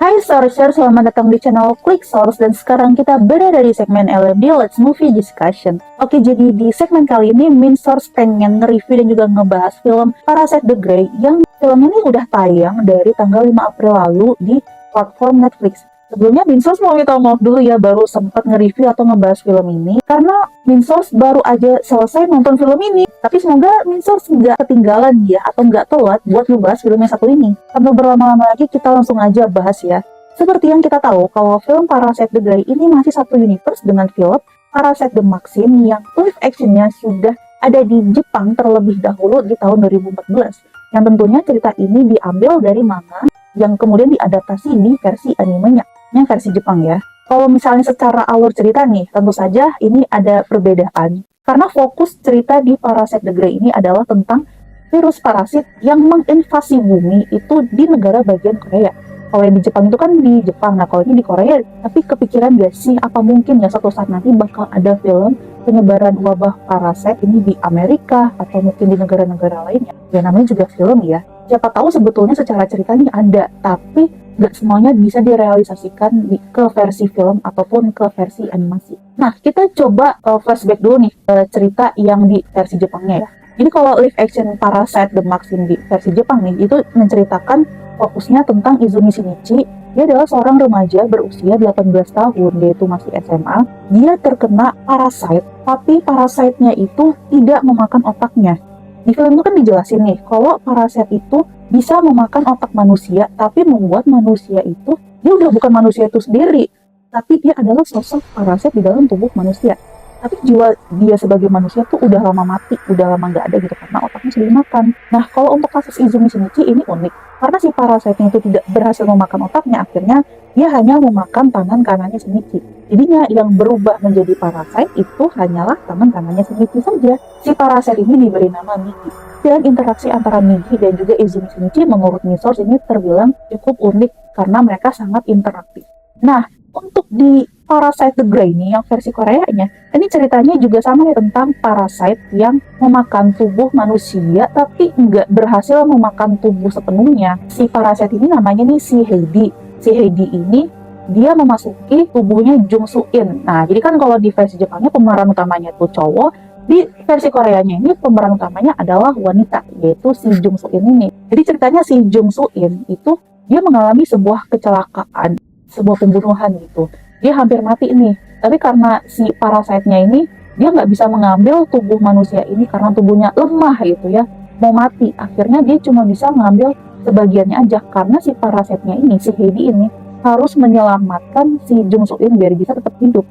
Hai Sourcer, selamat datang di channel Click Source dan sekarang kita berada di segmen LMD Let's Movie Discussion. Oke, jadi di segmen kali ini Min Source pengen nge-review dan juga ngebahas film Parasite the Grey yang film ini udah tayang dari tanggal 5 April lalu di platform Netflix. Sebelumnya Min Source mau minta maaf dulu ya, baru sempat nge-review atau ngebahas film ini karena Min Source baru aja selesai nonton film ini. Tapi semoga Min Source nggak ketinggalan ya atau nggak telat buat ngebahas film yang satu ini. Tanpa berlama-lama lagi, kita langsung aja bahas ya. Seperti yang kita tahu, kalau film Parasite the Grey ini masih satu universe dengan film Parasite the Maxim yang live actionnya sudah ada di Jepang terlebih dahulu di tahun 2014. Yang tentunya cerita ini diambil dari manga yang kemudian diadaptasi di versi animenya, yang versi Jepang ya. Kalau misalnya secara alur cerita nih, tentu saja ini ada perbedaan. Karena fokus cerita di Parasite the Grey ini adalah tentang virus parasit yang menginvasi bumi itu di negara bagian Korea. Kalau yang di Jepang itu kan di Jepang, nah kalau ini di Korea, tapi kepikiran gak sih apa mungkin ya suatu saat nanti bakal ada film penyebaran wabah parasite ini di Amerika atau mungkin di negara-negara lainnya. Ya namanya juga film ya. Siapa tahu sebetulnya secara cerita ini ada, tapi gak semuanya bisa direalisasikan ke versi film ataupun ke versi animasi. Nah, kita coba flashback dulu nih cerita yang di versi Jepangnya ya. Jadi kalau live action Parasite the Maxim di versi Jepang nih, itu menceritakan fokusnya tentang Izumi Shinichi. Dia adalah seorang remaja berusia 18 tahun, yaitu masih SMA. Dia terkena parasite, tapi parasitenya itu tidak memakan otaknya. Di film itu kan dijelasin nih, kalau parasite itu bisa memakan otak manusia, tapi membuat manusia itu, dia udah bukan manusia itu sendiri, tapi dia adalah sosok parasite di dalam tubuh manusia. Tapi jiwa dia sebagai manusia tuh udah lama mati, udah lama nggak ada gitu, karena otaknya sudah dimakan. Nah, kalau untuk kasus Izumi Shinichi ini unik, karena si parasitenya itu tidak berhasil memakan otaknya, akhirnya dia hanya memakan tangan kanannya Shinichi. Jadinya yang berubah menjadi parasite itu hanyalah tangan kanannya Shinichi saja. Si parasite ini diberi nama Migi. Dan interaksi antara Migi dan juga Izumi Shinichi menurut Min Source ini terbilang cukup unik karena mereka sangat interaktif. Nah, untuk di Parasite the Grey ini yang versi Koreanya, ini ceritanya juga sama ya, tentang parasite yang memakan tubuh manusia tapi nggak berhasil memakan tubuh sepenuhnya. Si parasite ini namanya nih si Heidi. Si Heidi ini dia memasuki tubuhnya Jung Soo In. Nah, jadi kan kalau di versi Jepangnya pemeran utamanya tuh cowok, di versi Koreanya ini pemeran utamanya adalah wanita, yaitu si Jung Soo In ini. Jadi ceritanya si Jung Soo In itu dia mengalami sebuah kecelakaan, sebuah pembunuhan gitu. Dia hampir mati nih, tapi karena si parasitenya ini dia nggak bisa mengambil tubuh manusia ini karena tubuhnya lemah gitu ya, mau mati. Akhirnya dia cuma bisa mengambil sebagiannya aja karena si parasitenya ini, si Heidi ini harus menyelamatkan si Jung Soo In biar bisa tetap hidup.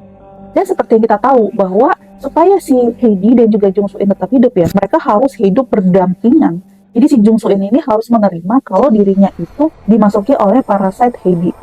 Dan seperti yang kita tahu bahwa supaya si Heidi dan juga Jung Soo In tetap hidup ya, mereka harus hidup berdampingan. Jadi si Jung Soo In ini harus menerima kalau dirinya itu dimasuki oleh parasite Heidi.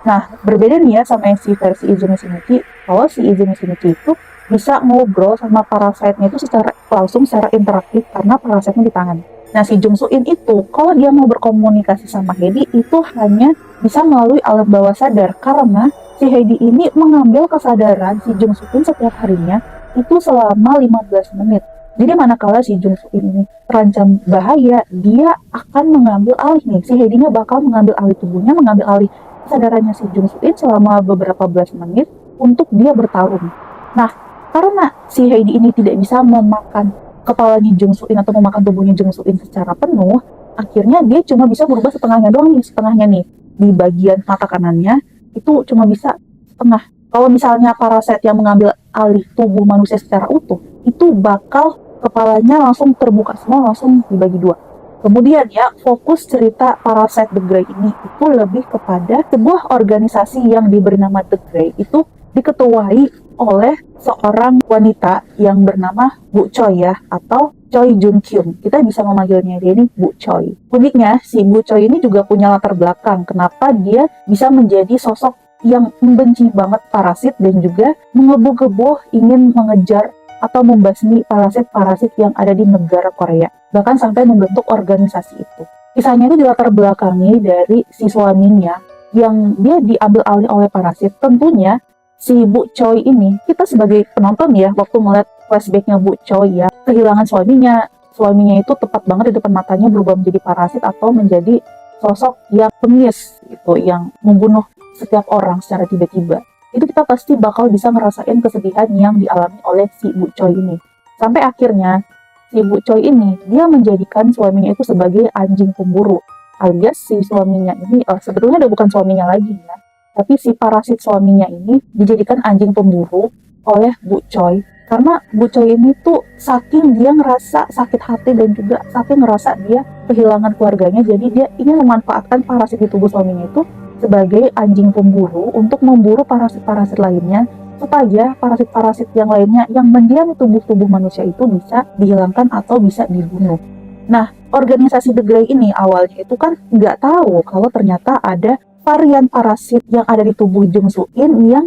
Nah, berbeda nih ya sama yang si versi Izumi Shinichi, kalau si Izumi Shinichi itu bisa ngobrol sama parasitenya itu secara langsung, secara interaktif karena parasitenya di tangan. Nah, si Jung Soo In itu, kalau dia mau berkomunikasi sama Heidi, itu hanya bisa melalui alam bawah sadar karena si Heidi ini mengambil kesadaran si Jung Soo In setiap harinya itu selama 15 menit. Jadi manakala si Jung Soo In ini terancam bahaya, dia akan mengambil alih nih. Si Heidi-nya bakal mengambil alih tubuhnya, mengambil alih kesadarannya si Jung Soo In selama beberapa belas menit untuk dia bertarung. Nah, karena si Heidi ini tidak bisa memakan kepalanya Jung Soo In atau memakan tubuhnya Jung Soo In secara penuh, akhirnya dia cuma bisa berubah setengahnya doang nih, setengahnya nih. Di bagian mata kanannya itu cuma bisa setengah. Kalau misalnya parasite yang mengambil alih tubuh manusia secara utuh, itu bakal kepalanya langsung terbuka semua, langsung dibagi dua. Kemudian ya, fokus cerita Parasite the Grey ini itu lebih kepada sebuah organisasi yang diberi nama The Grey, itu diketuai oleh seorang wanita yang bernama Bu Choi ya, atau Choi Jun Kyung. Kita bisa memanggilnya dia ini Bu Choi. Uniknya, si Bu Choi ini juga punya latar belakang kenapa dia bisa menjadi sosok yang membenci banget parasit dan juga mengebu-gebu ingin mengejar atau membasmi parasit-parasit yang ada di negara Korea. Bahkan sampai membentuk organisasi itu. Kisahnya itu dilatar belakangi dari si suaminya yang dia diambil alih oleh parasit. Tentunya si Bu Choi ini, kita sebagai penonton ya, waktu melihat flashbacknya Bu Choi ya, kehilangan suaminya itu tepat banget di depan matanya berubah menjadi parasit atau menjadi sosok yang bengis gitu, yang membunuh setiap orang secara tiba-tiba, itu kita pasti bakal bisa ngerasain kesedihan yang dialami oleh si Bu Choi ini. Sampai akhirnya si Bu Choi ini dia menjadikan suaminya itu sebagai anjing pemburu, alias si suaminya ini sebetulnya udah bukan suaminya lagi ya, tapi si parasit suaminya ini dijadikan anjing pemburu oleh Bu Choi. Karena Bu Choi ini tuh saking dia ngerasa sakit hati dan juga saking ngerasa dia kehilangan keluarganya, jadi dia ingin memanfaatkan parasit di tubuh suaminya itu sebagai anjing pemburu untuk memburu parasit-parasit lainnya, supaya parasit-parasit yang lainnya yang mendiami tubuh-tubuh manusia itu bisa dihilangkan atau bisa dibunuh. Nah, organisasi The Grey ini awalnya itu kan nggak tahu kalau ternyata ada varian parasit yang ada di tubuh Jung Soo In yang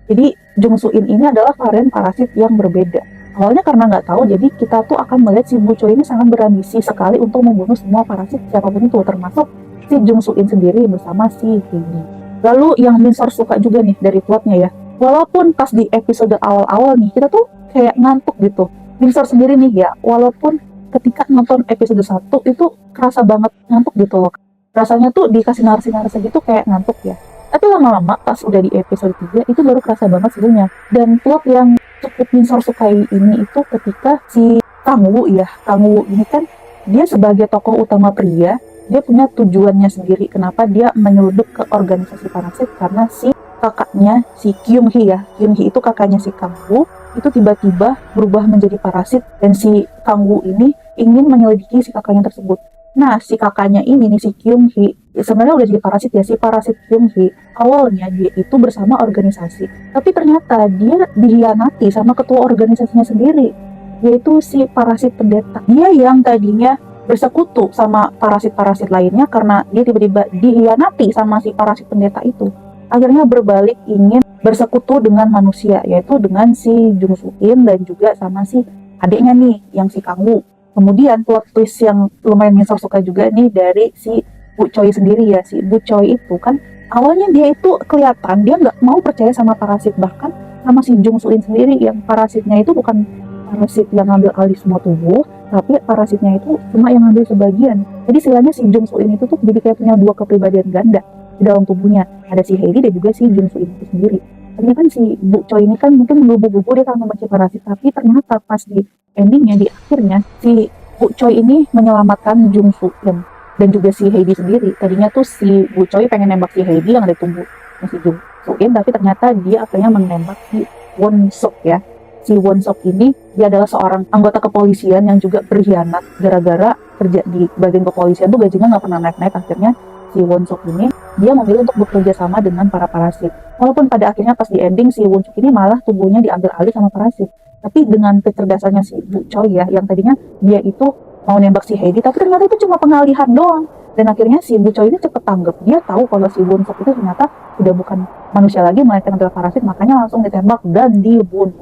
jadi Jung Soo In ini adalah varian parasit yang berbeda. Awalnya karena nggak tahu, jadi kita tuh akan melihat si Bu Choi ini sangat berambisi sekali untuk membunuh semua parasit siapapun itu, termasuk si Jung Soo In sendiri bersama si Heidi. Lalu yang Minsor suka juga nih dari plotnya ya, walaupun pas di episode awal-awal nih kita tuh kayak ngantuk gitu. Minsor sendiri nih ya, walaupun ketika nonton episode 1 itu kerasa banget ngantuk gitu loh. Rasanya tuh dikasih narasi-narasi gitu kayak ngantuk ya. Tapi lama-lama pas udah di episode 3 itu baru kerasa banget sebenarnya. Dan plot yang cukup Minsor sukai ini itu ketika si Kang Woo ya, Kang Woo ini kan dia sebagai tokoh utama pria, dia punya tujuannya sendiri kenapa dia menyelundup ke organisasi parasit, karena si kakaknya si Kyung Hee ya, Kyung Hee itu kakaknya si Kang Woo itu tiba-tiba berubah menjadi parasit dan si Kang Woo ini ingin menyelidiki si kakaknya tersebut. Nah, si kakaknya ini nih si Kyung Hee sebenarnya udah jadi parasit ya, si parasit Kyung Hee awalnya dia itu bersama organisasi, tapi ternyata dia dihianati sama ketua organisasinya sendiri, yaitu si parasit pendeta. Dia yang tadinya bersekutu sama parasit-parasit lainnya, karena dia tiba-tiba dihianati sama si parasit pendeta itu, akhirnya berbalik ingin bersekutu dengan manusia, yaitu dengan si Jung Soo In dan juga sama si adiknya nih yang si Kang Woo. Kemudian plot twist yang lumayan Minsor suka juga nih dari si Bu Choi sendiri ya. Si Bu Choi itu kan awalnya dia itu kelihatan dia nggak mau percaya sama parasit, bahkan sama si Jung Soo In sendiri yang parasitnya itu bukan parasit yang ngambil alih semua tubuh, tapi parasitnya itu cuma yang ngambil sebagian. Jadi istilahnya si Jung Soo In itu tuh jadi kayak punya dua kepribadian ganda di dalam tubuhnya. Ada si Heidi dan juga si Jung Soo In itu sendiri. Tadinya kan si Bu Choi ini kan mungkin menggebu-gebu dia kan membenci parasit, tapi ternyata pas di endingnya, di akhirnya si Bu Choi ini menyelamatkan Jung Soo In dan juga si Heidi sendiri. Tadinya tuh si Bu Choi pengen nembak si Heidi yang ada di tubuh si Jung Soo In, tapi ternyata dia akhirnya menembak si Won Sok ya. Si Won Sok ini dia adalah seorang anggota kepolisian yang juga berkhianat gara-gara kerja di bagian kepolisian tuh gajinya nggak pernah naik-naik. Akhirnya si Won Sok ini dia memilih untuk bekerja sama dengan para parasit. Walaupun pada akhirnya pas di ending si Won Sok ini malah tubuhnya diambil alih sama parasit. Tapi dengan kecerdasannya si Bu Choi ya, yang tadinya dia itu mau nembak si Heidi, tapi ternyata itu cuma pengalihan doang. Dan akhirnya si Bu Choi ini cepet tanggap. Dia tahu kalau si Won Sok itu ternyata sudah bukan manusia lagi, melainkan adalah parasit, makanya langsung ditembak dan dibunuh.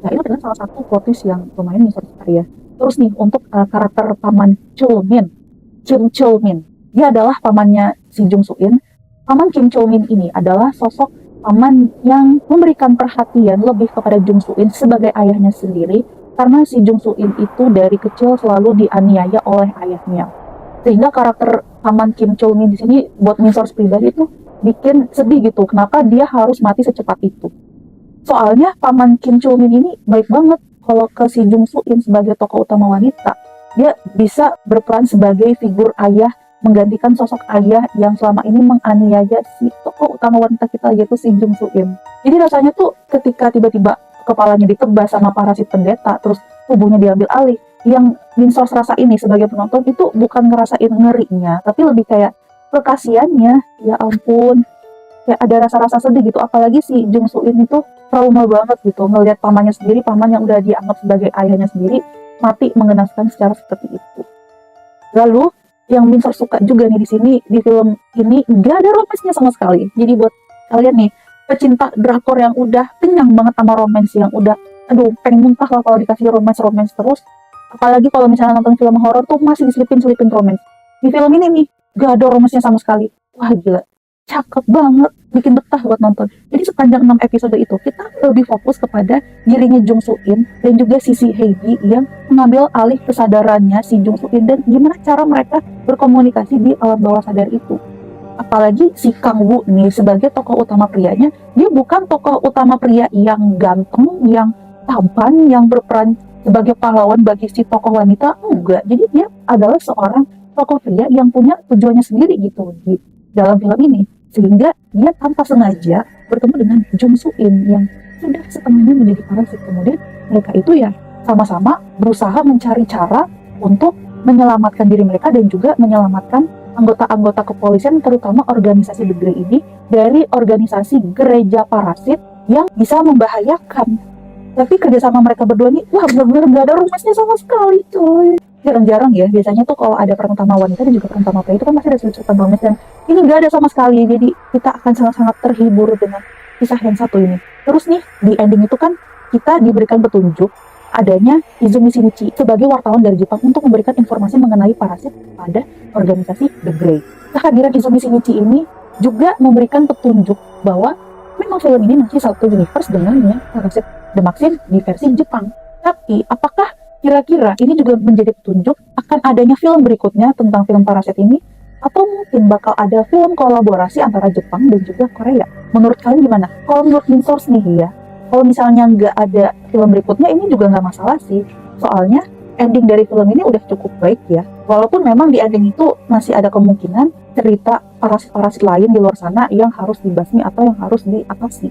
Nah, itu adalah salah satu plot twist yang lumayan Minsor suka ya. Terus nih, untuk karakter paman Chulmin, Kim Chulmin, dia adalah pamannya si Jung Soo In. Paman Kim Chulmin ini adalah sosok paman yang memberikan perhatian lebih kepada Jung Soo In sebagai ayahnya sendiri, karena si Jung Soo In itu dari kecil selalu dianiaya oleh ayahnya. Sehingga karakter paman Kim Chulmin di sini buat Minsor pribadi itu bikin sedih gitu, kenapa dia harus mati secepat itu. Soalnya paman Kim Chulmin ini baik banget kalau ke si Jung Soo In sebagai tokoh utama wanita. Dia bisa berperan sebagai figur ayah, menggantikan sosok ayah yang selama ini menganiaya si tokoh utama wanita kita, yaitu si Jung Soo In. Jadi rasanya tuh ketika tiba-tiba kepalanya ditebas sama parasit pendeta, terus tubuhnya diambil alih, yang Minsor rasa ini sebagai penonton itu bukan ngerasain ngerinya, tapi lebih kayak kekasiannya. Ya ampun, kayak ada rasa-rasa sedih gitu. Apalagi si Jung Soo In itu trauma banget gitu ngelihat pamannya sendiri, paman yang udah dianggap sebagai ayahnya sendiri, mati mengenaskan secara seperti itu. Lalu yang Minsor suka juga nih di sini, di film ini nggak ada romansnya sama sekali. Jadi buat kalian nih pecinta drakor yang udah kenyang banget sama romans, yang udah aduh pengen muntah lah kalau dikasih romans terus, apalagi kalau misalnya nonton film horor tuh masih diselipin romans, di film ini nih gak ada romansnya sama sekali. Wah gila, cakep banget, bikin betah buat nonton. Jadi sepanjang 6 episode itu kita lebih fokus kepada dirinya Jung Soo In dan juga sisi Heidi yang mengambil alih kesadarannya si Jung Soo In dan gimana cara mereka berkomunikasi di alam bawah sadar itu. Apalagi si Kang Woo nih sebagai tokoh utama prianya, dia bukan tokoh utama pria yang ganteng, yang tampan, yang berperan sebagai pahlawan bagi si tokoh wanita, enggak. Jadi dia adalah seorang tokoh pria yang punya tujuannya sendiri gitu di dalam film ini, sehingga dia tanpa sengaja bertemu dengan Jung Soo In yang sudah setengahnya menjadi parasit. Kemudian mereka itu ya sama-sama berusaha mencari cara untuk menyelamatkan diri mereka dan juga menyelamatkan anggota-anggota kepolisian, terutama organisasi The Grey ini, dari organisasi gereja parasit yang bisa membahayakan. Tapi kerjasama mereka berdua nih, wah benar-benar gak ada rumusnya sama sekali coy. Jarang-jarang ya, biasanya tuh kalau ada peran utama wanita dan juga peran utama pria itu kan masih ada sudut rumus, dan ini gak ada sama sekali. Jadi kita akan sangat-sangat terhibur dengan kisah yang satu ini. Terus nih, di ending itu kan kita diberikan petunjuk adanya Izumi Shinichi sebagai wartawan dari Jepang untuk memberikan informasi mengenai parasit pada organisasi The Grey. Kehadiran Izumi Shinichi ini juga memberikan petunjuk bahwa memang film ini masih satu universe dengannya parasit The Maxim di versi Jepang. Tapi apakah kira-kira ini juga menjadi petunjuk akan adanya film berikutnya tentang film parasit ini? Atau mungkin bakal ada film kolaborasi antara Jepang dan juga Korea? Menurut kalian gimana? Kalau menurut Minsource nih ya, kalau misalnya nggak ada film berikutnya ini juga nggak masalah sih. Soalnya ending dari film ini udah cukup baik ya. Walaupun memang di ending itu masih ada kemungkinan cerita parasit-parasit lain di luar sana yang harus dibasmi atau yang harus diatasi.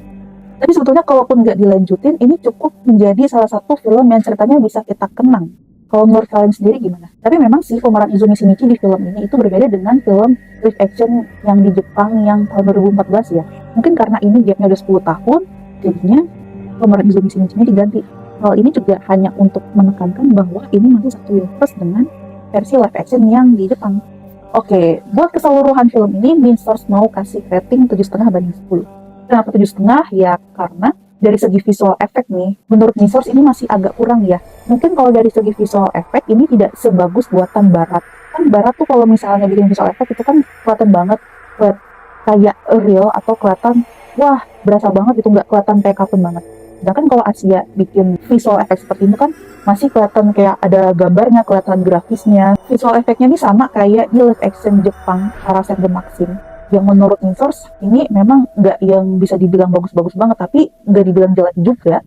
Tapi sebetulnya kalaupun nggak dilanjutin, ini cukup menjadi salah satu film yang ceritanya bisa kita kenang. Kalau menurut kalian sendiri gimana? Tapi memang sih pemeran Izumi Shinichi di film ini itu berbeda dengan film live action yang di Jepang yang tahun 2014 ya. Mungkin karena ini gapnya udah 10 tahun, jadinya pemeran Izumi Shinichi diganti. Hal ini juga hanya untuk menekankan bahwa ini masih satu universe dengan versi live action yang di Jepang. Oke, buat keseluruhan film ini, Minsource mau kasih rating 7,5 banding 10. Kenapa 7,5? Ya karena dari segi visual effect nih, menurut Minsource ini masih agak kurang ya. Mungkin kalau dari segi visual effect ini tidak sebagus buatan barat. Kan barat tuh kalau misalnya bikin visual effect itu kan kelihatan banget kayak real atau kelihatan wah berasa banget itu, nggak kelihatan kayak kartun banget. Sedangkan kalau Asia bikin visual effect seperti ini kan masih kelihatan kayak ada gambarnya, kelihatan grafisnya. Visual effect-nya ini sama kayak di live action Jepang Parasit The Maxim. Yang menurut Minsource ini memang nggak yang bisa dibilang bagus-bagus banget, tapi nggak dibilang jelek juga.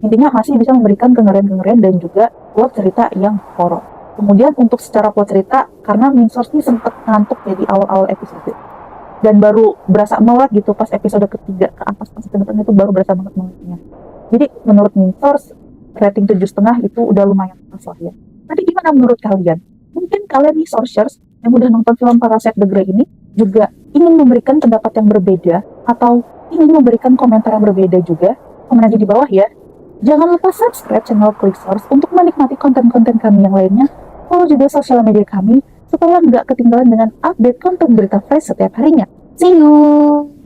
Intinya masih bisa memberikan kengerian-kengerian dan juga plot cerita yang horor. Kemudian untuk secara plot cerita, karena Minsource ini sempat ngantuk ya di awal-awal episode. Dan baru berasa melek gitu pas episode ketiga ke atas, pas tengah-tengah itu baru berasa banget meleknya. Jadi menurut Minsource, rating 7,5 itu udah lumayan pas lah ya. Tapi gimana menurut kalian? Mungkin kalian nih Sourcers yang udah nonton film Parasite The Grey ini juga ingin memberikan pendapat yang berbeda atau ingin memberikan komentar yang berbeda juga, komen aja di bawah ya. Jangan lupa subscribe channel Click Source untuk menikmati konten-konten kami yang lainnya. Follow juga sosial media kami supaya nggak ketinggalan dengan update konten berita fresh setiap harinya. See you!